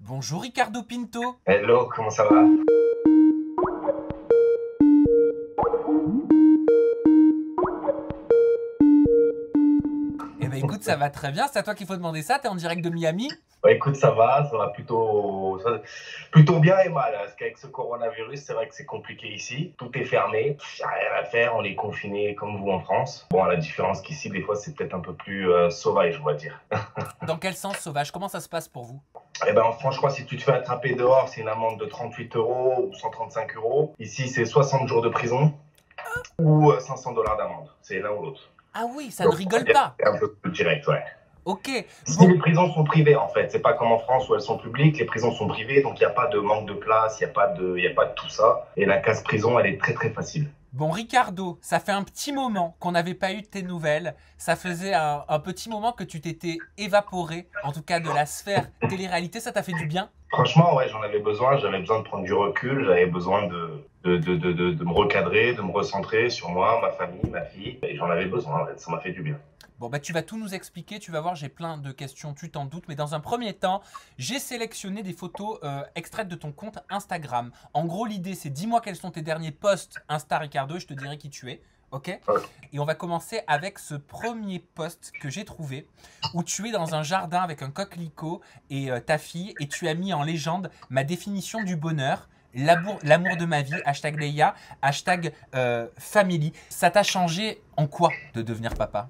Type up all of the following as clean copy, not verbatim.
Bonjour Ricardo Pinto. Hello, comment ça va? Eh ben écoute, ça va très bien, c'est à toi qu'il faut demander ça, t'es en direct de Miami? Bah, écoute, ça va plutôt bien et mal, hein, parce qu'avec ce coronavirus, c'est vrai que c'est compliqué ici. Tout est fermé, il n'y a rien à faire, on est confiné comme vous en France. Bon, la différence qu'ici, des fois, c'est peut-être un peu plus sauvage, on va dire. Dans quel sens sauvage? Comment ça se passe pour vous? Eh ben, en France, je crois que si tu te fais attraper dehors, c'est une amende de 38 euros ou 135 euros. Ici, c'est 60 jours de prison ou 500 dollars d'amende. C'est l'un ou l'autre. Ah oui, ça ne Donc, on va rigole dire que pas. c'est un peu plus direct, ouais. Ok, Si les bon. prisons sont privées, en fait, c'est pas comme en France où elles sont publiques, les prisons sont privées, donc il n'y a pas de manque de place, il y a pas de tout ça. Et la case prison, elle est très très facile. Bon Ricardo, ça fait un petit moment qu'on n'avait pas eu de tes nouvelles. Ça faisait un petit moment que tu t'étais évaporé, en tout cas de la sphère télé-réalité, ça t'a fait du bien? Franchement, ouais, j'avais besoin de prendre du recul, j'avais besoin de me recadrer, de me recentrer sur moi, ma famille, ma fille, et j'en avais besoin, en fait, ça m'a fait du bien. Bon, bah tu vas tout nous expliquer, tu vas voir, j'ai plein de questions, tu t'en doutes, mais dans un premier temps, j'ai sélectionné des photos extraites de ton compte Instagram. En gros, l'idée, c'est dis-moi quels sont tes derniers posts Insta Ricardo et je te dirai qui tu es. Ok? Ok. Et on va commencer avec ce premier post que j'ai trouvé où tu es dans un jardin avec un coquelicot et ta fille et tu as mis en légende ma définition du bonheur, l'amour de ma vie, hashtag Leia, hashtag family. Ça t'a changé en quoi de devenir papa?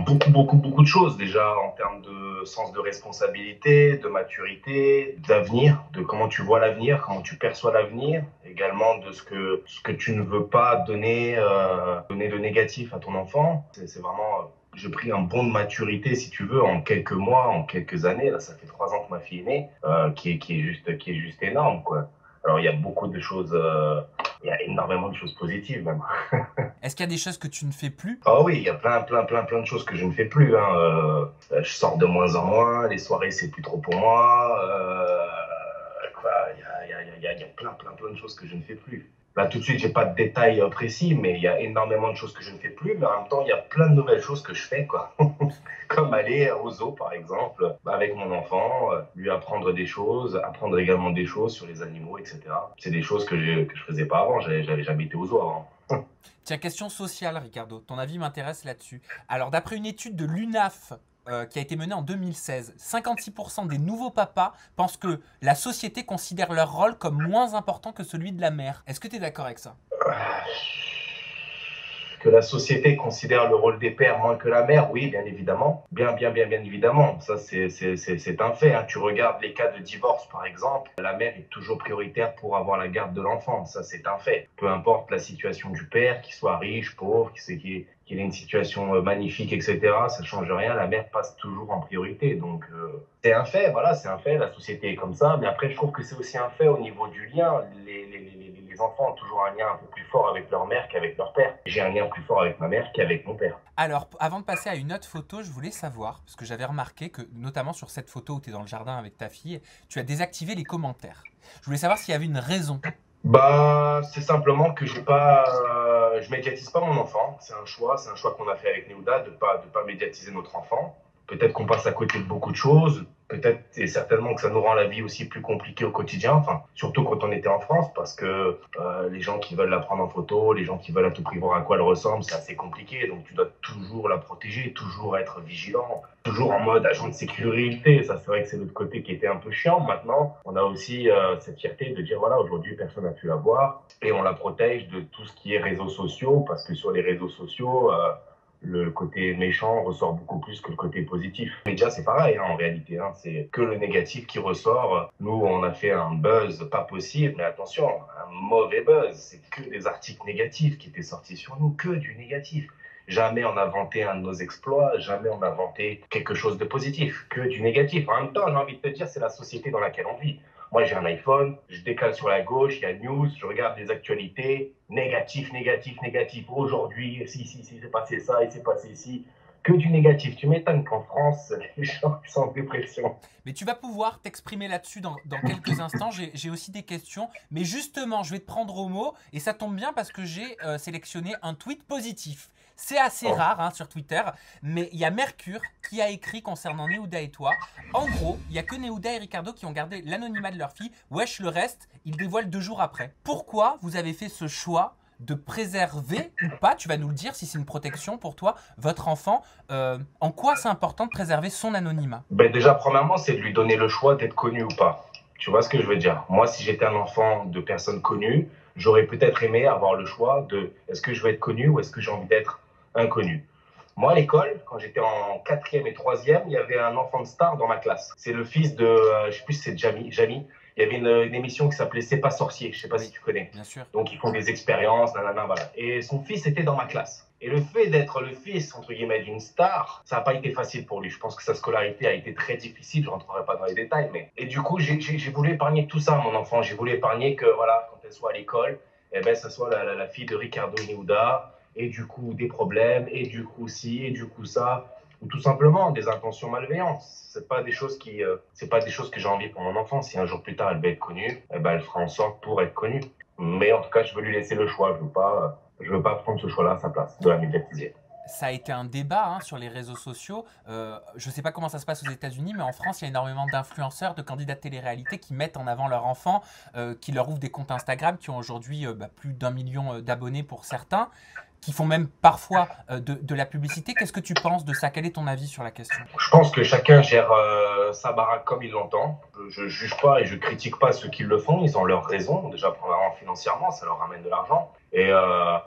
Beaucoup de choses déjà en termes de sens de responsabilité, de maturité, d'avenir, de comment tu vois l'avenir, comment tu perçois l'avenir, également de ce que tu ne veux pas donner de négatif à ton enfant. C'est vraiment, j'ai pris un bond de maturité, si tu veux, en quelques mois, en quelques années. Là, ça fait 3 ans que ma fille est née, qui est juste énorme, quoi. Alors, il y a beaucoup de choses, il y a énormément de choses positives, même. Est-ce qu'il y a des choses que tu ne fais plus? Ah oui, il y a plein de choses que je ne fais plus, hein. Je sors de moins en moins, les soirées, c'est plus trop pour moi. Quoi, il y a plein de choses que je ne fais plus. Là, tout de suite, j'ai pas de détails précis, mais il y a énormément de choses que je ne fais plus. Mais en même temps, il y a plein de nouvelles choses que je fais, quoi. Comme aller au zoo, par exemple, avec mon enfant, lui apprendre des choses, apprendre également des choses sur les animaux, etc. C'est des choses que je faisais pas avant. J'avais jamais été au zoo avant. Tiens, question sociale, Ricardo. Ton avis m'intéresse là-dessus. Alors, d'après une étude de l'UNAF qui a été menée en 2016, 56% des nouveaux papas pensent que la société considère leur rôle comme moins important que celui de la mère. Est-ce que tu es d'accord avec ça? Que la société considère le rôle des pères moins que la mère, oui, bien évidemment. Bien évidemment. Ça, c'est un fait, hein. Tu regardes les cas de divorce, par exemple. La mère est toujours prioritaire pour avoir la garde de l'enfant. Ça, c'est un fait. Peu importe la situation du père, qu'il soit riche, pauvre, qu'il ait une situation magnifique, etc. Ça change rien. La mère passe toujours en priorité. Donc, c'est un fait. Voilà, c'est un fait. La société est comme ça. Mais après, je trouve que c'est aussi un fait au niveau du lien. Les enfants ont toujours un lien un peu plus fort avec leur mère qu'avec leur père. J'ai un lien plus fort avec ma mère qu'avec mon père. Alors, avant de passer à une autre photo, je voulais savoir, parce que j'avais remarqué que, notamment sur cette photo où tu es dans le jardin avec ta fille, tu as désactivé les commentaires. Je voulais savoir s'il y avait une raison. Bah, c'est simplement que je médiatise pas mon enfant. C'est un choix qu'on a fait avec Néouda de pas médiatiser notre enfant. Peut-être qu'on passe à côté de beaucoup de choses. Peut-être et certainement que ça nous rend la vie aussi plus compliquée au quotidien. Enfin, surtout quand on était en France, parce que les gens qui veulent la prendre en photo, les gens qui veulent à tout prix voir à quoi elle ressemble, c'est assez compliqué. Donc, tu dois toujours la protéger, toujours être vigilant, toujours en mode agent de sécurité. Ça, c'est vrai que c'est l'autre côté qui était un peu chiant. Maintenant, on a aussi cette fierté de dire voilà, aujourd'hui, personne n'a pu la voir et on la protège de tout ce qui est réseaux sociaux, parce que sur les réseaux sociaux, le côté méchant ressort beaucoup plus que le côté positif. Les médias, c'est pareil, hein, en réalité, hein, c'est que le négatif qui ressort. Nous, on a fait un buzz pas possible, mais attention, un mauvais buzz. C'est que des articles négatifs qui étaient sortis sur nous, que du négatif. Jamais on a vanté un de nos exploits, jamais on a vanté quelque chose de positif, que du négatif. En même temps, j'ai envie de te dire, c'est la société dans laquelle on vit. Moi, j'ai un iPhone, je décale sur la gauche, il y a news, je regarde les actualités, négatif. Aujourd'hui, si, c'est passé ça, il s'est passé ci. Que du négatif. Tu m'étonnes qu'en France, les gens sont en dépression. Mais tu vas pouvoir t'exprimer là-dessus dans quelques instants. J'ai aussi des questions. Mais justement, je vais te prendre au mot. Et ça tombe bien parce que j'ai sélectionné un tweet positif. C'est assez rare hein, sur Twitter, mais il y a Mercure qui a écrit concernant Néouda et toi. En gros, il n'y a que Néouda et Ricardo qui ont gardé l'anonymat de leur fille. Wesh, le reste, ils dévoilent 2 jours après. Pourquoi vous avez fait ce choix de préserver ou pas, tu vas nous le dire si c'est une protection pour toi, votre enfant, en quoi c'est important de préserver son anonymat? Ben déjà, premièrement, c'est de lui donner le choix d'être connu ou pas. Tu vois ce que je veux dire? Moi, si j'étais un enfant de personnes connues, j'aurais peut-être aimé avoir le choix de est-ce que je veux être connu ou est-ce que j'ai envie d'être inconnu. Moi, à l'école, quand j'étais en 4e et 3e, il y avait un enfant de star dans ma classe. C'est le fils de, je sais plus si c'est Jamy. Il y avait une émission qui s'appelait C'est pas sorcier, je sais pas si tu connais. Bien sûr. Donc, ils font des expériences, nanana, voilà. Et son fils était dans ma classe. Et le fait d'être le fils, entre guillemets, d'une star, ça n'a pas été facile pour lui. Je pense que sa scolarité a été très difficile, je ne rentrerai pas dans les détails. Mais... Et du coup, j'ai voulu épargner tout ça à mon enfant. J'ai voulu épargner que, voilà, quand elle soit à l'école, eh ben, ça soit la fille de Ricardo Néouda, et du coup, des problèmes, et du coup, ci, et du coup, ça. Ou tout simplement des intentions malveillantes. C'est pas des choses c'est pas des choses que j'ai envie pour mon enfant. Si un jour plus tard elle veut être connue, eh ben elle fera en sorte pour être connue. Mais en tout cas, je veux lui laisser le choix. Je veux pas prendre ce choix-là à sa place, de la médiatiser. Ça a été un débat hein, sur les réseaux sociaux. Je ne sais pas comment ça se passe aux États-Unis, mais en France, il y a énormément d'influenceurs, de candidats de télé-réalité qui mettent en avant leur enfant, qui leur ouvrent des comptes Instagram, qui ont aujourd'hui plus d'1 million d'abonnés pour certains, qui font même parfois de la publicité. Qu'est-ce que tu penses de ça? Quel est ton avis sur la question? Je pense que chacun gère sa baraque comme il l'entend. Je ne juge pas et je critique pas ceux qui le font. Ils ont leurs raisons. Déjà, premièrement, financièrement, ça leur ramène de l'argent. Et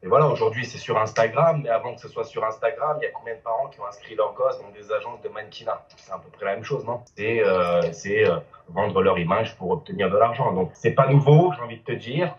voilà, aujourd'hui, c'est sur Instagram. Mais avant que ce soit sur Instagram, il y a combien de parents qui ont inscrit leurs gosses dans des agences de mannequinat? C'est à peu près la même chose, non? C'est vendre leur image pour obtenir de l'argent. Donc, c'est pas nouveau, j'ai envie de te dire.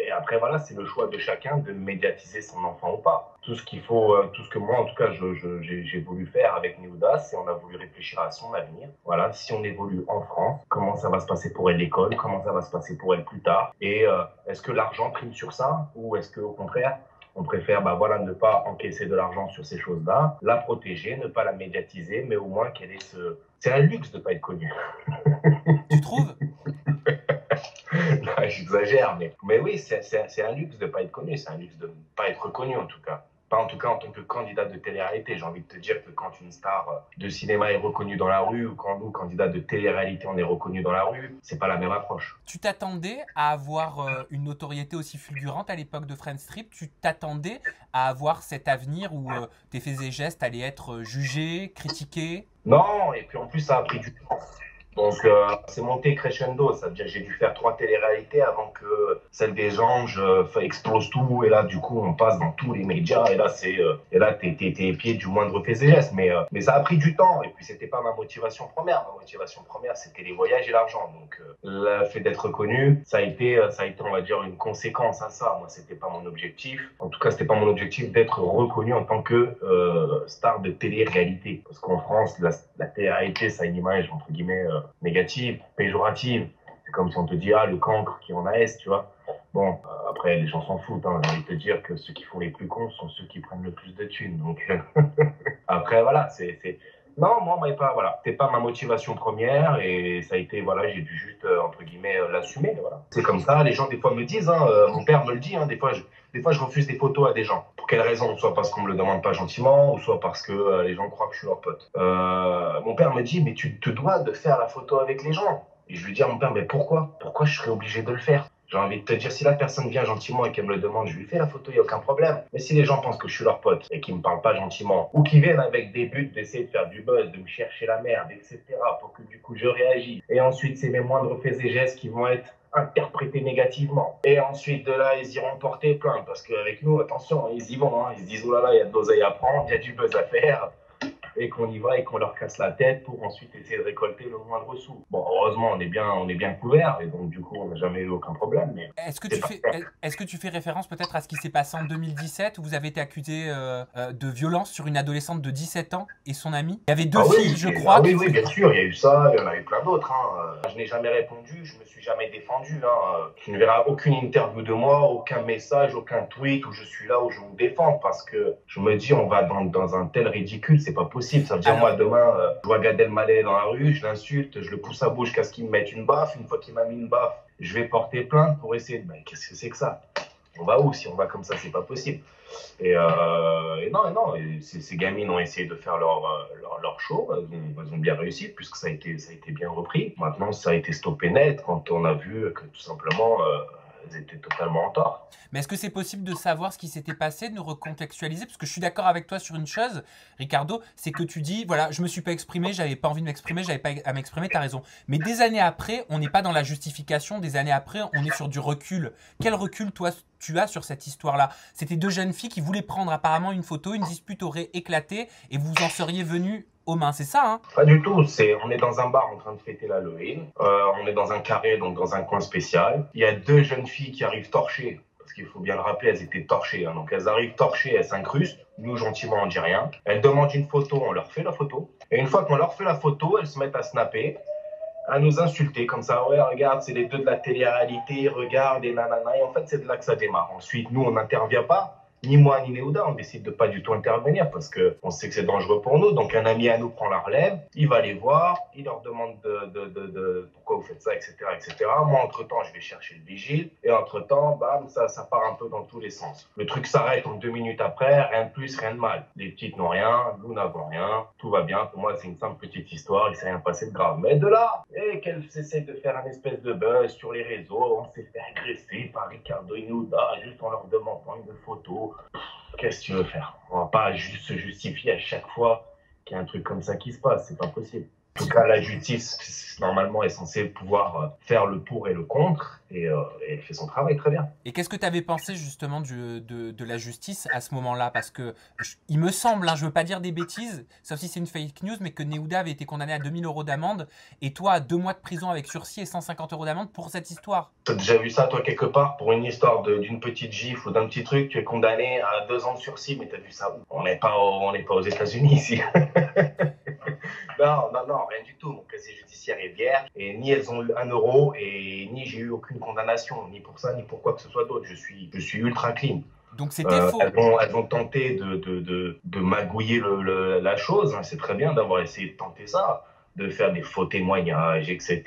Et après, voilà, c'est le choix de chacun de médiatiser son enfant ou pas. Tout ce qu'il faut, tout ce que moi, en tout cas, j'ai voulu faire avec Néouda, c'est on a voulu réfléchir à son avenir. Voilà, si on évolue en France, comment ça va se passer pour elle l'école, comment ça va se passer pour elle plus tard, et est-ce que l'argent prime sur ça, ou est-ce qu'au contraire, on préfère voilà, ne pas encaisser de l'argent sur ces choses-là, la protéger, ne pas la médiatiser, mais au moins qu'elle ait ce... C'est un luxe de ne pas être connu. Tu trouves? J'exagère, mais oui, c'est un luxe de ne pas être connu, c'est un luxe de ne pas être reconnu en tout cas. Pas en tout cas en tant que candidat de télé-réalité. J'ai envie de te dire que quand une star de cinéma est reconnue dans la rue ou quand nous, candidats de télé-réalité, on est reconnus dans la rue, c'est pas la même approche. Tu t'attendais à avoir une notoriété aussi fulgurante à l'époque de Friends Strip? Tu t'attendais à avoir cet avenir où tes faits et gestes allaient être jugés, critiqués? Non, et puis en plus, ça a pris du temps. Donc, c'est monté crescendo. Ça veut dire que j'ai dû faire 3 téléréalités avant que celle des anges explose tout. Et là, du coup, on passe dans tous les médias. Et là, t'es pieds du moindre fait et geste. Mais ça a pris du temps. Et puis, c'était pas ma motivation première. Ma motivation première, c'était les voyages et l'argent. Donc, le fait d'être reconnu, ça a été, on va dire, une conséquence à ça. Moi, c'était pas mon objectif. En tout cas, c'était pas mon objectif d'être reconnu en tant que star de télé-réalité. Parce qu'en France, la télé-réalité, ça a une image, entre guillemets, négative, péjorative. C'est comme si on te dit, le cancre qui en a S, tu vois. Bon, après, les gens s'en foutent. Hein. J'ai envie de te dire que ceux qui font les plus cons sont ceux qui prennent le plus de thunes. Donc, après, voilà, Non, moi, voilà. C'était pas ma motivation première et ça a été, voilà, j'ai dû juste, entre guillemets, l'assumer, voilà. C'est comme ça, les gens, des fois, me disent, hein, mon père me le dit, hein, des fois, je refuse des photos à des gens. Pour quelle raison? Soit parce qu'on me le demande pas gentiment, ou soit parce que les gens croient que je suis leur pote. Mon père me dit, mais tu te dois de faire la photo avec les gens. Et je lui dis à mon père, mais pourquoi? Pourquoi je serais obligé de le faire? J'ai envie de te dire, si la personne vient gentiment et qu'elle me le demande, je lui fais la photo, il n'y a aucun problème. Mais si les gens pensent que je suis leur pote et qu'ils ne me parlent pas gentiment, ou qu'ils viennent avec des buts d'essayer de faire du buzz, de me chercher la merde, etc., pour que du coup je réagisse, et ensuite c'est mes moindres faits et gestes qui vont être interprétés négativement. Et ensuite de là, ils iront porter plainte, parce qu'avec nous, attention, ils y vont, hein, ils se disent, oh là là, il y a de l'oseille à prendre, il y a du buzz à faire. Et qu'on y va et qu'on leur casse la tête pour ensuite essayer de récolter le moindre sou. Bon, heureusement, on est bien couverts et donc du coup, on n'a jamais eu aucun problème. Mais est-ce que tu fais référence peut-être à ce qui s'est passé en 2017 où vous avez été accusé de violence sur une adolescente de 17 ans et son amie? Il y avait 2 filles, je crois. Oui, bien sûr, il y a eu ça, il y en a eu plein d'autres. Hein. Je n'ai jamais répondu, je me suis jamais défendu. Hein. Tu ne verras aucune interview de moi, aucun message, aucun tweet où je suis là, où je me défends parce que je me dis, on va dans un tel ridicule, c'est pas possible. Ça veut dire, moi, demain, je vois Gad Elmaleh dans la rue, je l'insulte, je le pousse à bouche jusqu'à ce qu'il me mette une baffe. Une fois qu'il m'a mis une baffe, je vais porter plainte pour essayer de... Mais qu'est-ce que c'est que ça? On va où? Si on va comme ça, c'est pas possible. Et non, ces gamines ont essayé de faire leur show. Elles ont bien réussi puisque ça a été bien repris. Maintenant, ça a été stoppé net quand on a vu que tout simplement, elles étaient totalement en tort. Mais est-ce que c'est possible de savoir ce qui s'était passé, de nous recontextualiser? Parce que je suis d'accord avec toi sur une chose, Ricardo, c'est que tu dis, voilà, je me suis pas exprimé, j'avais pas envie de m'exprimer, j'avais pas à m'exprimer, t'as raison. Mais des années après, on n'est pas dans la justification, des années après, on est sur du recul. Quel recul, toi, tu as sur cette histoire-là? C'était deux jeunes filles qui voulaient prendre apparemment une photo, une dispute aurait éclaté et vous en seriez venus aux mains, c'est ça, hein? Pas du tout. On est dans un bar en train de fêter l'Halloween. On est dans un carré, donc dans un coin spécial. Il y a deux jeunes filles qui arrivent torchées. Parce qu'il faut bien le rappeler, elles étaient torchées. Hein. Donc elles arrivent torchées, elles s'incrustent. Nous, gentiment, on dit rien. Elles demandent une photo, on leur fait la photo. Et une fois qu'on leur fait la photo, elles se mettent à snapper, à nous insulter comme ça. Ouais, regarde, c'est les deux de la télé-réalité, regarde, et nanana. Et en fait, c'est de là que ça démarre. Ensuite, nous, on n'intervient pas. Ni moi, ni Néouda, on décide de pas du tout intervenir parce qu'on sait que c'est dangereux pour nous. Donc, un ami à nous prend la relève, il va les voir, il leur demande de pourquoi vous faites ça, etc., etc. Moi, entre-temps, je vais chercher le vigile et entre-temps, bam, ça part un peu dans tous les sens. Le truc s'arrête en 2 minutes après, rien de plus, rien de mal. Les petites n'ont rien, nous n'avons rien, tout va bien. Pour moi, c'est une simple petite histoire, il ne s'est rien passé de grave. Mais de là, et qu'elles essaient de faire un espèce de buzz sur les réseaux, on s'est fait agresser par Ricardo et Néouda juste en leur demandant une photo. Qu'est-ce que tu veux faire? On va pas juste se justifier à chaque fois qu'il y a un truc comme ça qui se passe, c'est pas possible. En tout cas, la justice, normalement, est censée pouvoir faire le pour et le contre, et elle fait son travail très bien. Et qu'est-ce que tu avais pensé justement de la justice à ce moment-là? Parce que il me semble, hein, je veux pas dire des bêtises, sauf si c'est une fake news, mais que Néouda avait été condamné à 2000 € d'amende et toi à 2 mois de prison avec sursis et 150 € d'amende pour cette histoire. T'as déjà vu ça, toi, quelque part, pour une histoire d'une petite gifle ou d'un petit truc, tu es condamné à 2 ans de sursis, mais t'as vu ça où? On n'est pas aux États-Unis ici. Non, rien du tout. Mon casier judiciaire est vierge et ni elles ont eu 1 € et ni j'ai eu aucune condamnation, ni pour ça, ni pour quoi que ce soit d'autre. Je suis ultra clean. Donc c'était faux. Elles ont tenté de magouiller la chose. Hein. C'est très bien d'avoir essayé de tenter ça, de faire des faux témoignages, etc.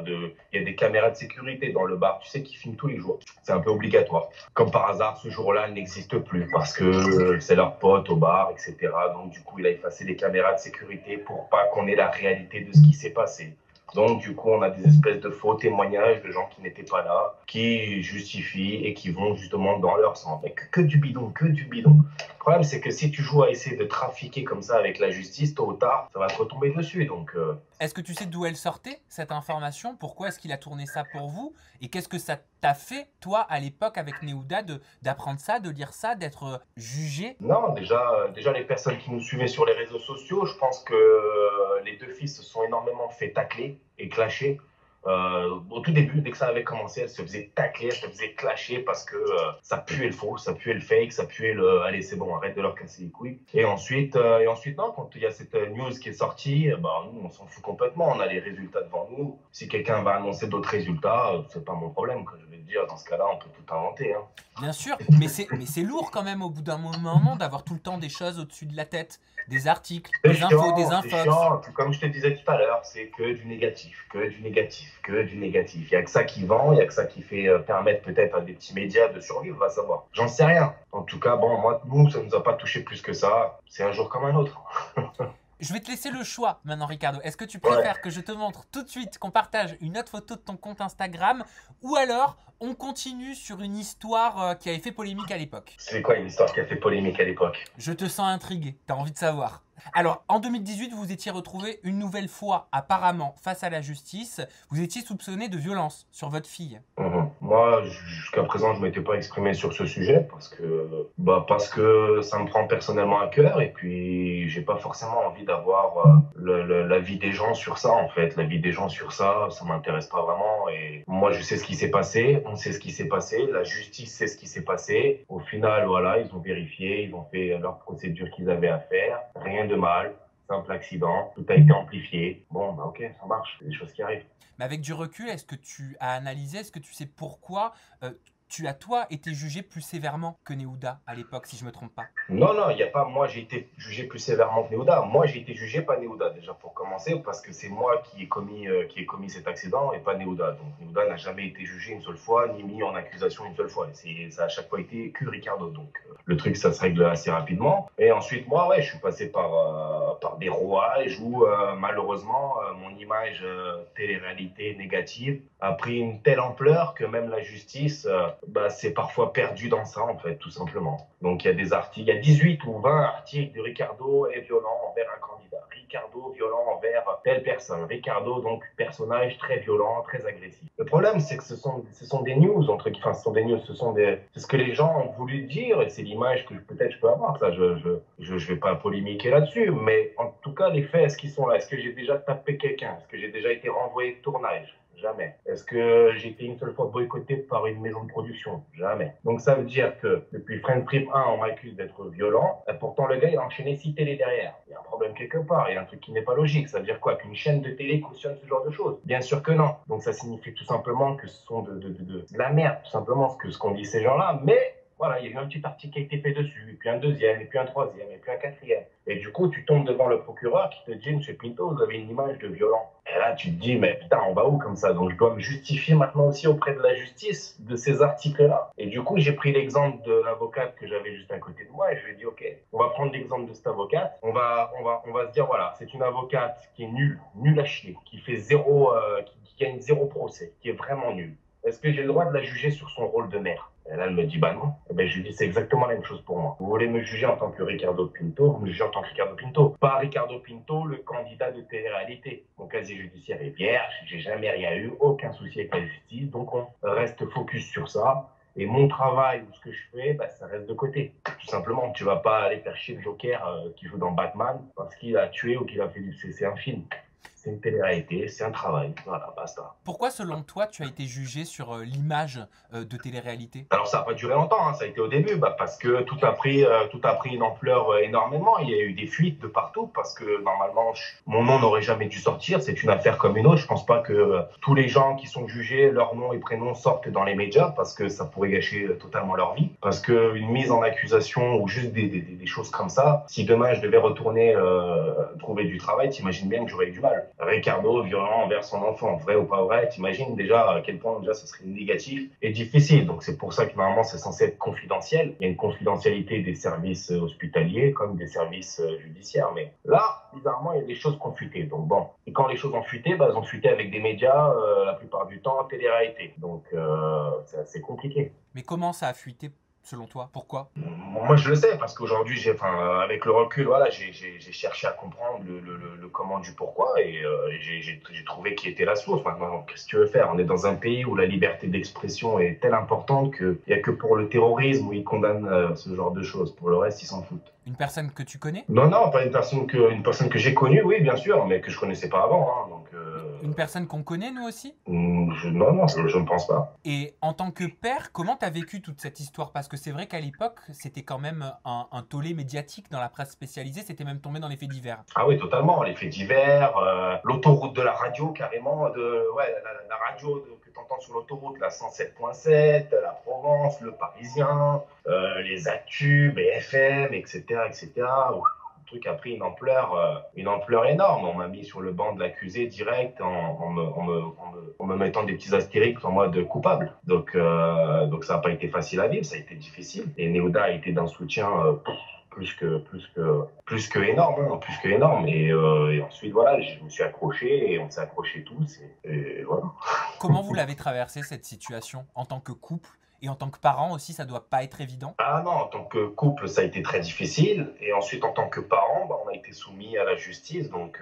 Il y a des caméras de sécurité dans le bar, tu sais, qui filment tous les jours. C'est un peu obligatoire. Comme par hasard, ce jour-là, elle n'existe plus parce que c'est leur pote au bar, etc. Donc, du coup, il a effacé les caméras de sécurité pour pas qu'on ait la réalité de ce qui s'est passé. Donc, du coup, on a des espèces de faux témoignages de gens qui n'étaient pas là, qui justifient et qui vont justement dans leur sens. Mais que du bidon, que du bidon. Le problème, c'est que si tu joues à essayer de trafiquer comme ça avec la justice, tôt ou tard, ça va te retomber dessus. Donc, Est-ce que tu sais d'où elle sortait, cette information? Pourquoi est-ce qu'il a tourné ça pour vous? Et qu'est-ce que ça t'a fait, toi, à l'époque, avec Néouda, d'apprendre ça, de lire ça, d'être jugé? non, déjà, les personnes qui nous suivaient sur les réseaux sociaux, je pense que les deux filles se sont énormément fait tacler et clasher. Au tout début, dès que ça avait commencé, elles se faisaient tacler, elles se faisaient clasher parce que ça puait le faux, ça puait le fake, ça puait le allez, c'est bon, arrête de leur casser les couilles. Et ensuite non, quand il y a cette news qui est sortie, bah, nous, on s'en fout complètement. On a les résultats devant nous. Si quelqu'un va annoncer d'autres résultats, c'est pas mon problème. Quoi. Je vais te dire, dans ce cas-là, on peut tout inventer. Hein. Bien sûr, mais c'est lourd quand même au bout d'un moment d'avoir tout le temps des choses au-dessus de la tête, des articles, des infos, des C'est infox. chiant. Comme je te disais tout à l'heure, c'est que du négatif, que du négatif, que du négatif. Il n'y a que ça qui vend, il n'y a que ça qui fait permettre peut-être à des petits médias de survivre, va savoir. J'en sais rien. En tout cas, bon, nous, ça ne nous a pas touché plus que ça. C'est un jour comme un autre. Je vais te laisser le choix maintenant, Ricardo. Est-ce que tu Ouais. préfères que je te montre tout de suite, qu'on partage une autre photo de ton compte Instagram, ou alors on continue sur une histoire qui avait fait polémique à l'époque? C'est quoi une histoire qui a fait polémique à l'époque? Je te sens intrigué, t'as envie de savoir. Alors, en 2018, vous étiez retrouvé une nouvelle fois, apparemment, face à la justice. Vous étiez soupçonné de violence sur votre fille. Moi, jusqu'à présent, je ne m'étais pas exprimé sur ce sujet parce que ça me prend personnellement à cœur et puis j'ai pas forcément envie d'avoir l'avis des gens sur ça en fait. L'avis des gens sur ça, ça m'intéresse pas vraiment et moi je sais ce qui s'est passé, on sait ce qui s'est passé, la justice sait ce qui s'est passé. Au final, voilà, ils ont vérifié, ils ont fait leur procédure qu'ils avaient à faire, rien de mal. Simple accident, tout a été amplifié. Bon, bah ok, ça marche, c'est des choses qui arrivent. Mais avec du recul, est-ce que tu as analysé, est-ce que tu sais pourquoi tu as toi été jugé plus sévèrement que Neouda à l'époque, si je me trompe pas. Non, non, il n'y a pas moi, j'ai été jugé plus sévèrement que Neouda. Moi, j'ai été jugé pas Neouda, déjà pour commencer, parce que c'est moi qui ai commis cet accident et pas Neouda. Donc Neouda n'a jamais été jugé une seule fois, ni mis en accusation une seule fois. Ça a à chaque fois été que Ricardo. Donc le truc, ça se règle assez rapidement. Et ensuite, moi, ouais, je suis passé par des rouages où malheureusement, mon image télé-réalité négative a pris une telle ampleur que même la justice s'est parfois perdue dans ça, en fait, tout simplement. Donc il y a des articles, il y a 18 ou 20 articles de Ricardo est violent envers un candidat. Ricardo violent envers telle personne. Ricardo, donc, personnage très violent, très agressif. Le problème, c'est que ce sont des news, enfin, ce sont des news, c'est ce que les gens ont voulu dire et c'est l'image que peut-être je peux avoir. Ça, je vais pas polémiquer là-dessus, mais en tout cas, les faits, est-ce qu'ils sont là? Est-ce que j'ai déjà tapé quelqu'un? Est-ce que j'ai déjà été renvoyé de tournage? Jamais. Est-ce que j'ai été une seule fois boycotté par une maison de production? Jamais. Donc ça veut dire que depuis Friends Trip 1, on m'accuse d'être violent, et pourtant le gars, il a enchaîné 6 télés derrière. Il y a un problème quelque part, il y a un truc qui n'est pas logique. Ça veut dire quoi? Qu'une chaîne de télé cautionne ce genre de choses? Bien sûr que non. Donc ça signifie tout simplement que ce sont de la merde, tout simplement, ce qu'ont dit ces gens-là, mais voilà, il y a eu un petit article qui a été fait dessus, et puis un deuxième, et puis un troisième, et puis un quatrième. Et du coup, tu tombes devant le procureur qui te dit, Monsieur Pinto, vous avez une image de violent. Et là, tu te dis, mais putain, on va où comme ça? Donc, je dois me justifier maintenant aussi auprès de la justice de ces articles-là. Et du coup, j'ai pris l'exemple de l'avocate que j'avais juste à côté de moi et je lui ai dit, OK, on va prendre l'exemple de cette avocate. On va se dire, voilà, c'est une avocate qui est nulle à chier, qui fait qui gagne zéro procès, qui est vraiment nulle. Est-ce que j'ai le droit de la juger sur son rôle de mère? Et là, elle me dit, bah non. Et ben, je lui dis, c'est exactement la même chose pour moi. Vous voulez me juger en tant que Ricardo Pinto, vous me jugez en tant que Ricardo Pinto. Pas Ricardo Pinto, le candidat de télé-réalité. Mon casier judiciaire est vierge, j'ai jamais rien eu, aucun souci avec la justice, donc on reste focus sur ça. Et mon travail ou ce que je fais, ça reste de côté. Tout simplement, tu vas pas aller faire chier le Joker qui joue dans Batman parce qu'il a tué ou qu'il a fait c'est un film. C'est une télé-réalité, c'est un travail. Voilà, basta. Pourquoi, selon toi, tu as été jugé sur l'image de télé-réalité? Alors, ça n'a pas duré longtemps, hein, ça a été au début, parce que tout a pris une ampleur énormément. Il y a eu des fuites de partout, parce que normalement, mon nom n'aurait jamais dû sortir. C'est une affaire comme une autre. Je ne pense pas que tous les gens qui sont jugés, leur nom et prénom sortent dans les médias, parce que ça pourrait gâcher totalement leur vie. Parce qu'une mise en accusation ou juste des choses comme ça, si demain je devais retourner trouver du travail, t'imagines bien que j'aurais eu du mal. Ricardo, violent envers son enfant, vrai ou pas vrai, t'imagines déjà à quel point déjà ce serait négatif et difficile. Donc c'est pour ça que normalement c'est censé être confidentiel. Il y a une confidentialité des services hospitaliers comme des services judiciaires. Mais là, bizarrement, il y a des choses qui ont fuité. Donc bon, et quand les choses ont fuité, elles ont fuité avec des médias, la plupart du temps, télé-réalité. Donc c'est assez compliqué. Mais comment ça a fuité selon toi? Pourquoi? Moi, je le sais, parce qu'aujourd'hui, avec le recul, voilà, j'ai cherché à comprendre le comment du pourquoi et j'ai trouvé qui était la source. Maintenant, qu'est-ce que tu veux faire? On est dans un pays où la liberté d'expression est telle importante qu'il n'y a que pour le terrorisme où ils condamnent ce genre de choses. Pour le reste, ils s'en foutent. Une personne que tu connais? Non, pas une personne que j'ai connue, oui, bien sûr, mais que je connaissais pas avant. Hein, donc, Une personne qu'on connaît, nous aussi? Non, je ne pense pas. Et en tant que père, comment tu as vécu toute cette histoire? Parce que c'est vrai qu'à l'époque, c'était quand même un tollé médiatique dans la presse spécialisée, c'était même tombé dans les faits divers. Ah oui, totalement. Les faits divers, l'autoroute de la radio, carrément, la radio que tu entends sur l'autoroute, la 107.7, la Provence, le Parisien, les actus, BFM, etc., etc. Le truc a pris une ampleur énorme. On m'a mis sur le banc de l'accusé direct en me mettant des petits astérix en mode coupable. Donc ça n'a pas été facile à vivre, ça a été difficile. Et Neouda a été d'un soutien plus que énorme, hein, plus que énorme. Et ensuite, voilà, je me suis accroché et on s'est accrochés tous. Et voilà. Comment vous l'avez traversé cette situation en tant que couple? Et en tant que parent aussi, ça doit pas être évident? Ah non, en tant que couple, ça a été très difficile. Et ensuite, en tant que parent, on a été soumis à la justice. Donc,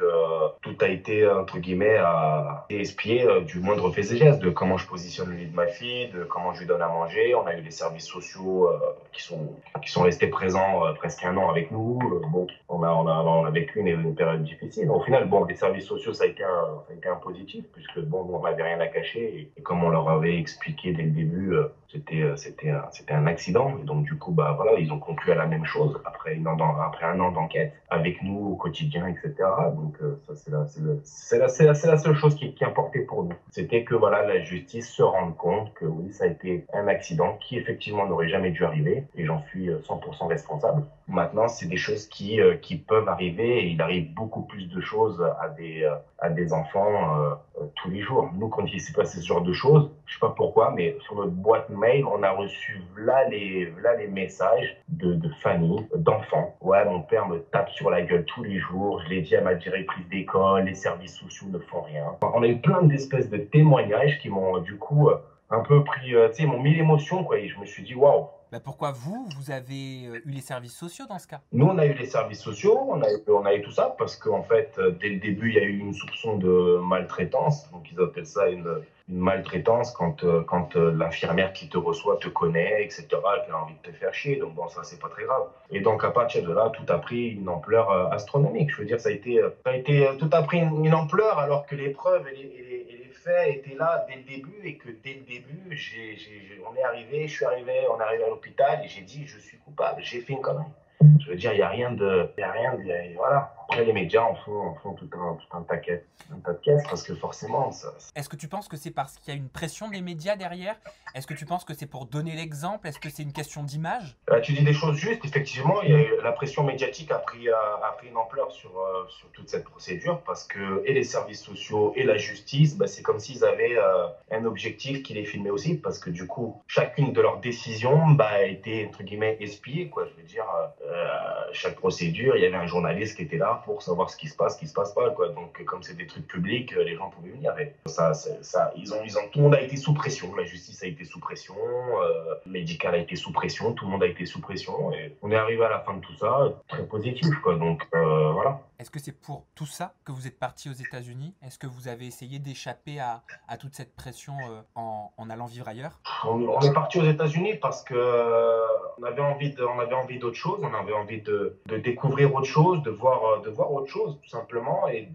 tout a été, entre guillemets, à espier du moindre fait et geste, de comment je positionne le lit de ma fille, de comment je lui donne à manger. On a eu les services sociaux qui sont restés présents presque un an avec nous. Bon, on a vécu une période difficile. Au final, bon, les services sociaux, ça a été un positif, puisque bon, on n'avait rien à cacher. Et comme on leur avait expliqué dès le début, c'était un accident. Et donc, du coup, voilà, ils ont conclu à la même chose après un an d'enquête avec nous au quotidien, etc. Donc, ça, c'est la seule chose qui importait pour nous. C'était que voilà, la justice se rende compte que oui, ça a été un accident qui effectivement n'aurait jamais dû arriver et j'en suis 100% responsable. Maintenant, c'est des choses qui peuvent arriver et il arrive beaucoup plus de choses à des enfants tous les jours. Nous, quand il s'est passé ce genre de choses, je sais pas pourquoi, mais sur notre boîte mail, on a reçu là les messages de familles, d'enfants. Ouais, mon père me tape sur la gueule tous les jours. Je l'ai dit à ma directrice d'école, les services sociaux ne font rien. Enfin, on a eu plein d'espèces de témoignages qui m'ont du coup un peu pris, tu sais, m'ont mis l'émotion quoi. Et je me suis dit waouh. Bah pourquoi vous avez eu les services sociaux dans ce cas? Nous, on a eu les services sociaux, on a eu tout ça parce qu'en fait, dès le début, il y a eu une soupçon de maltraitance. Donc, ils appellent ça une maltraitance quand l'infirmière qui te reçoit te connaît, etc., qu'elle a envie de te faire chier. Donc, bon, ça, c'est pas très grave. Et donc, à partir de là, tout a pris une ampleur astronomique. Je veux dire, tout a pris une ampleur alors que les preuves et les faits étaient là dès le début et que dès le début, je suis arrivé, on est arrivé à l'hôpital et j'ai dit, je suis coupable, j'ai fait une connerie. Je veux dire, il n'y a rien de. Voilà. Après, les médias en font tout un tas de caisses parce que forcément. Est-ce que tu penses que c'est parce qu'il y a une pression des médias derrière? Est-ce que tu penses que c'est pour donner l'exemple? Est-ce que c'est une question d'image? Tu dis des choses justes. Effectivement, la pression médiatique a pris une ampleur sur toute cette procédure parce que et les services sociaux et la justice, bah, c'est comme s'ils avaient un objectif qui les filmait aussi parce que du coup, chacune de leurs décisions a été, entre guillemets, espiée. Quoi. Je veux dire, chaque procédure, il y avait un journaliste qui était là pour savoir ce qui se passe pas. Quoi. Donc, comme c'est des trucs publics, les gens pouvaient venir. Et tout le monde a été sous pression. La justice a été sous pression, le médical a été sous pression, tout le monde a été sous pression. Et on est arrivé à la fin de tout ça, très positif. Quoi. Donc, voilà. Est-ce que c'est pour tout ça que vous êtes parti aux États-Unis? Est-ce que vous avez essayé d'échapper à toute cette pression en allant vivre ailleurs? On est parti aux États-Unis parce que on avait envie d'autre chose, on avait envie de découvrir autre chose, de voir autre chose tout simplement et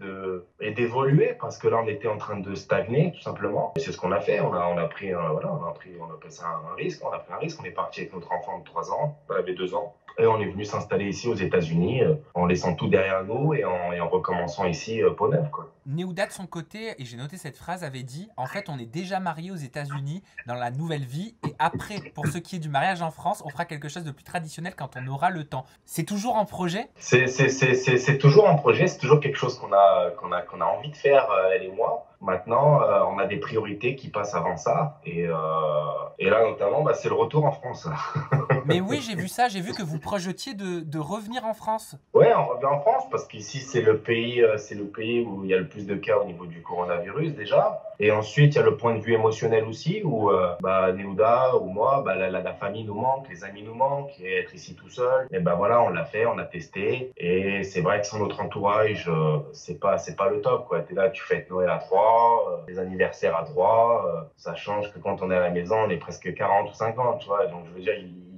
d'évoluer parce que là on était en train de stagner tout simplement. Et c'est ce qu'on a fait, on a pris on appelle ça un risque, on a pris un risque, on est parti avec notre enfant de 3 ans, elle avait 2 ans. Et on est venu s'installer ici aux États-Unis en laissant tout derrière nous et en recommençant ici peau neuve. Néouda de son côté, et j'ai noté cette phrase, avait dit « En fait, on est déjà mariés aux États-Unis dans la nouvelle vie et après, pour ce qui est du mariage en France, on fera quelque chose de plus traditionnel quand on aura le temps. » C'est toujours en projet? C'est toujours en projet, c'est toujours quelque chose qu'on a envie de faire, elle et moi. Maintenant, on a des priorités qui passent avant ça. Et là, notamment, c'est le retour en France. Mais oui, j'ai vu ça. J'ai vu que vous projetiez de revenir en France. Ouais, on revient en France parce qu'ici, c'est le pays où il y a le plus de cas au niveau du coronavirus déjà. Et ensuite, il y a le point de vue émotionnel aussi où Néouda ou moi, la famille nous manque, les amis nous manquent. Et être ici tout seul, et voilà, on l'a fait, on a testé. Et c'est vrai que sans notre entourage, c'est pas le top. T'es là, tu fêtes Noël à 3, les anniversaires à 3. Ça change que quand on est à la maison, on est presque 40 ou 50, tu vois. Donc, je veux dire,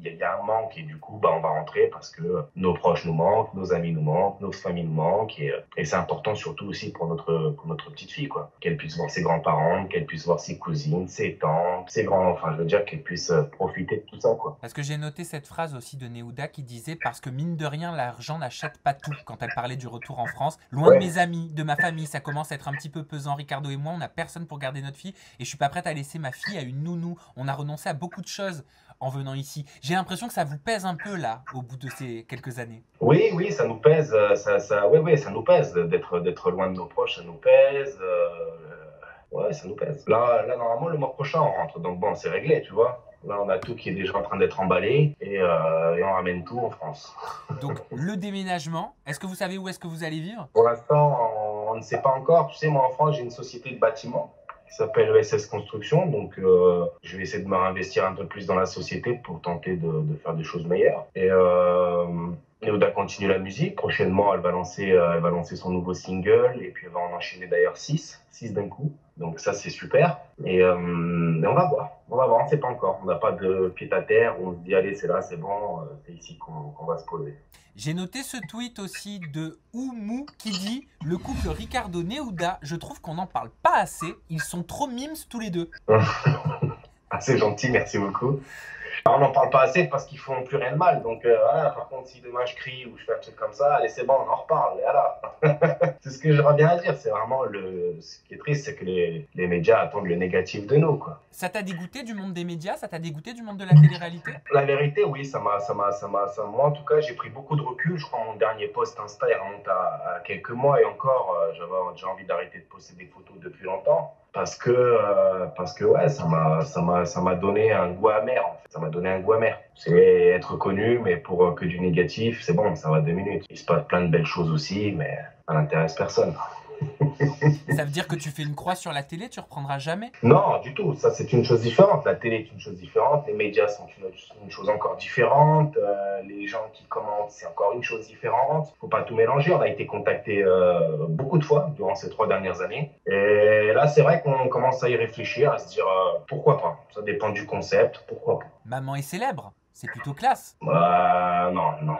il y a un manque et du coup, on va rentrer parce que nos proches nous manquent, nos amis nous manquent, nos familles nous manquent et c'est important surtout aussi pour notre petite fille, quoi. Qu'elle puisse voir ses grands-parents, qu'elle puisse voir ses cousines, ses tantes, ses grands, enfin, je veux dire qu'elle puisse profiter de tout ça, quoi. Parce que j'ai noté cette phrase aussi de Néouda qui disait « Parce que mine de rien, l'argent n'achète pas tout » quand elle parlait du retour en France. Loin de mes amis, de ma famille, ça commence à être un petit peu pesant. Ricardo et moi, on n'a personne pour garder notre fille et je suis pas prête à laisser ma fille à une nounou. On a renoncé à beaucoup de choses en venant ici. J'ai l'impression que ça vous pèse un peu là, au bout de ces quelques années. Oui, ça nous pèse. Ça nous pèse d'être loin de nos proches, ça nous pèse. Ouais, ça nous pèse. Là, normalement, le mois prochain, on rentre. Donc bon, c'est réglé, tu vois. Là, on a tout qui est déjà en train d'être emballé et on ramène tout en France. Donc, le déménagement, est-ce que vous savez où est-ce que vous allez vivre? Pour l'instant, on ne sait pas encore. Tu sais, moi, en France, j'ai une société de bâtiment qui s'appelle ESS Construction. Donc, je vais essayer de me réinvestir un peu plus dans la société pour tenter de faire des choses meilleures. Et Néouda continue la musique. Prochainement, elle va lancer son nouveau single. Et puis, elle va en enchaîner d'ailleurs 6 d'un coup. Donc, ça, c'est super. Et on va voir. On ne sait pas encore. On n'a pas de pied à terre où on se dit, allez, c'est là, c'est bon, c'est ici qu'on va se poser. J'ai noté ce tweet aussi de Oumou qui dit « Le couple Ricardo-Néouda, je trouve qu'on n'en parle pas assez. Ils sont trop mimes tous les deux. » Ah, c'est gentil, merci beaucoup. On n'en parle pas assez parce qu'ils font plus rien de mal. Donc, voilà, par contre, si demain je crie ou je fais un truc comme ça, allez, c'est bon, on en reparle. Et voilà. C'est ce que je reviens à dire. C'est vraiment ce qui est triste, c'est que les médias attendent le négatif de nous, quoi. Ça t'a dégoûté du monde des médias? Ça t'a dégoûté du monde de la télé-réalité? La vérité, oui, moi, en tout cas, j'ai pris beaucoup de recul. Je crois que mon dernier post Insta, il remonte à quelques mois et encore, j'ai envie d'arrêter de poster des photos depuis longtemps. Parce que ouais, ça m'a donné un goût amer, en fait. Ça m'a donné un goût amer. C'est être connu, mais pour que du négatif, c'est bon, ça va 2 minutes. Il se passe plein de belles choses aussi, mais ça n'intéresse personne. Ça veut dire que tu fais une croix sur la télé, tu reprendras jamais? Non, du tout. Ça, c'est une chose différente. La télé est une chose différente. Les médias sont une chose encore différente. Les gens qui commentent, c'est encore une chose différente. Faut pas tout mélanger. On a été contacté beaucoup de fois durant ces 3 dernières années. Et là, c'est vrai qu'on commence à y réfléchir, à se dire pourquoi pas. Ça dépend du concept. Pourquoi pas. Maman est célèbre, c'est plutôt classe. Non, non.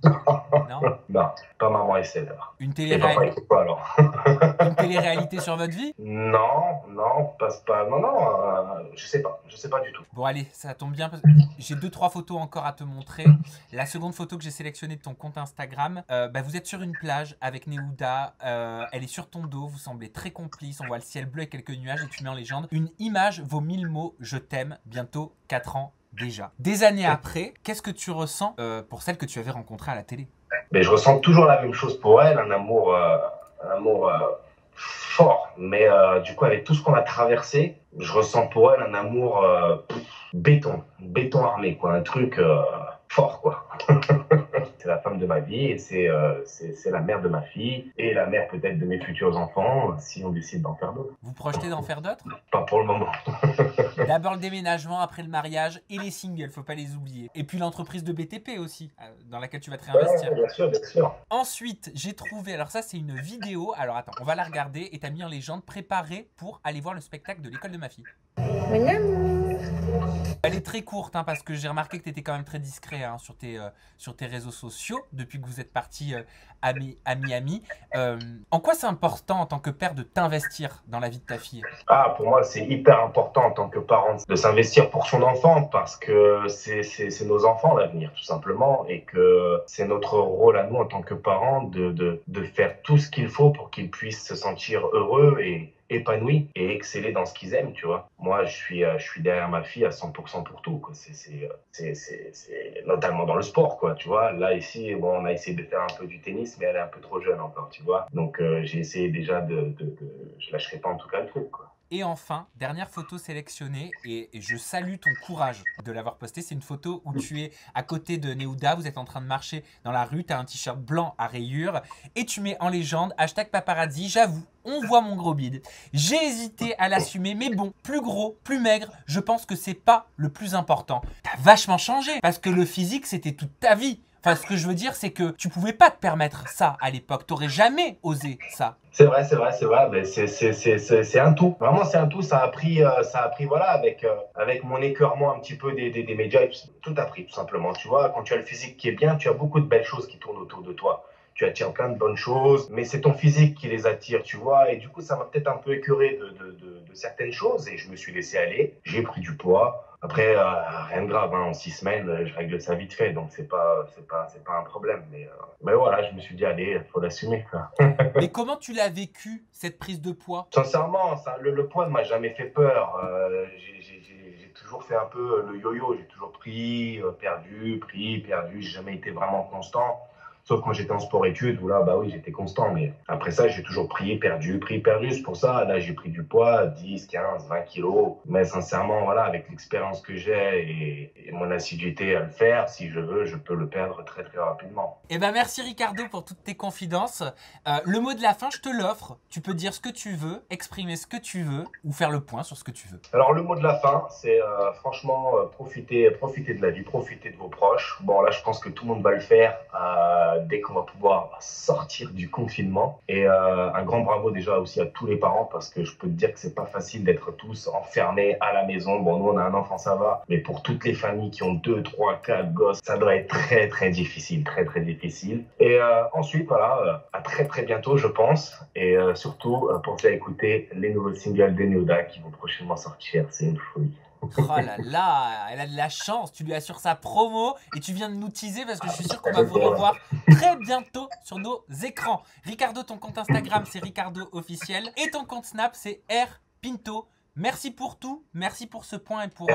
Non? Non, pas maman et célèbre. Une Et papa, il faut pas alors. Une télé-réalité sur votre vie? Non, passe pas. Non, je sais pas du tout. Bon allez, ça tombe bien, parce... j'ai 2-3 photos encore à te montrer. La seconde photo que j'ai sélectionnée de ton compte Instagram, vous êtes sur une plage avec Neouda, elle est sur ton dos, vous semblez très complice, on voit le ciel bleu et quelques nuages et tu mets en légende: une image vaut 1000 mots, je t'aime, bientôt 4 ans déjà. Des années après, qu'est-ce que tu ressens pour celle que tu avais rencontrée à la télé? Mais je ressens toujours la même chose pour elle, un amour fort. Mais du coup, avec tout ce qu'on a traversé, je ressens pour elle un amour béton armé, quoi, un truc fort, quoi. C'est la femme de ma vie et c'est la mère de ma fille et la mère peut-être de mes futurs enfants si on décide d'en faire d'autres. Vous projetez d'en faire d'autres? Pas pour le moment. D'abord le déménagement, après le mariage et les singles, faut pas les oublier. Et puis l'entreprise de BTP aussi, dans laquelle tu vas te réinvestir. Ouais, bien sûr, bien sûr. Ensuite, j'ai trouvé, alors ça c'est une vidéo, alors attends, on va la regarder et t'as mis en légende: préparé pour aller voir le spectacle de l'école de ma fille. Mon amour. Elle est très courte parce que j'ai remarqué que tu étais quand même très discret sur tes réseaux sociaux depuis que vous êtes parti à Miami. En quoi c'est important en tant que père de t'investir dans la vie de ta fille? Pour moi, c'est hyper important en tant que parent de s'investir pour son enfant parce que c'est nos enfants l'avenir, tout simplement, et que c'est notre rôle à nous en tant que parents de faire tout ce qu'il faut pour qu'ils puissent se sentir heureux et épanouis et exceller dans ce qu'ils aiment, tu vois. Moi, je suis derrière ma fille à 100% pour tout, quoi. C'est notamment dans le sport, quoi, tu vois. Là, ici, bon, on a essayé de faire un peu du tennis, mais elle est un peu trop jeune encore, tu vois. Donc, j'ai essayé déjà je lâcherai pas en tout cas le truc, quoi. Et enfin, dernière photo sélectionnée, et je salue ton courage de l'avoir postée. C'est une photo où tu es à côté de Neouda, vous êtes en train de marcher dans la rue, tu as un t-shirt blanc à rayures, et tu mets en légende #paparazzi, j'avoue, on voit mon gros bide. J'ai hésité à l'assumer, mais bon, plus gros, plus maigre, je pense que c'est pas le plus important. T'as vachement changé, parce que le physique, c'était toute ta vie. Enfin, ce que je veux dire, c'est que tu pouvais pas te permettre ça à l'époque. T'aurais jamais osé ça. C'est vrai. Mais c'est un tout. Vraiment, c'est un tout. Ça a pris, voilà, avec mon écœurement un petit peu des médias. Tout a pris, tout simplement. Tu vois, quand tu as le physique qui est bien, tu as beaucoup de belles choses qui tournent autour de toi. Tu attires plein de bonnes choses, mais c'est ton physique qui les attire, tu vois. Et du coup, ça m'a peut-être un peu écœuré de certaines choses et je me suis laissé aller. J'ai pris du poids. Après, rien de grave, en 6 semaines, je règle ça vite fait, donc c'est pas un problème. Mais voilà, je me suis dit, allez, faut l'assumer, quoi. Mais comment tu l'as vécu, cette prise de poids? Sincèrement, le poids ne m'a jamais fait peur. J'ai toujours fait un peu le yo-yo. J'ai toujours pris, perdu, j'ai jamais été vraiment constant. Sauf quand j'étais en sport-études, où là, bah oui, j'étais constant. Mais après ça, j'ai toujours pris, perdu. C'est pour ça, là, j'ai pris du poids, 10, 15, 20 kilos. Mais sincèrement, voilà, avec l'expérience que j'ai et mon assiduité à le faire, si je veux, je peux le perdre très, très rapidement. Eh ben, merci Ricardo pour toutes tes confidences. Le mot de la fin, je te l'offre. Tu peux dire ce que tu veux, exprimer ce que tu veux ou faire le point sur ce que tu veux. Alors, le mot de la fin, c'est franchement, profitez de la vie, profitez de vos proches. Bon, là, je pense que tout le monde va le faire dès qu'on va pouvoir sortir du confinement. Et un grand bravo déjà aussi à tous les parents parce que je peux te dire que c'est pas facile d'être tous enfermés à la maison. Bon, nous, on a un enfant, ça va. Mais pour toutes les familles qui ont 2, 3, 4 gosses, ça doit être très, très difficile, très, très difficile. Et ensuite, voilà, à très, très bientôt, je pense. Et surtout, pensez à écouter les nouveaux singles des Neouda qui vont prochainement sortir. C'est une folie. Oh là là, elle a de la chance, tu lui assures sa promo et tu viens de nous teaser parce que je suis sûr qu'on va vous revoir très bientôt sur nos écrans. Ricardo, ton compte Instagram c'est Ricardo officiel et ton compte Snap c'est rpinto. Merci pour tout, merci pour ce point et pour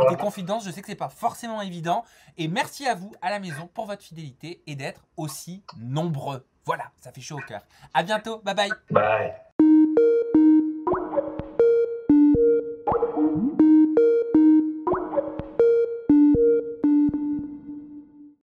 tes confidences, je sais que c'est pas forcément évident et merci à vous à la maison pour votre fidélité et d'être aussi nombreux. Voilà, ça fait chaud au cœur. À bientôt, bye bye. Bye.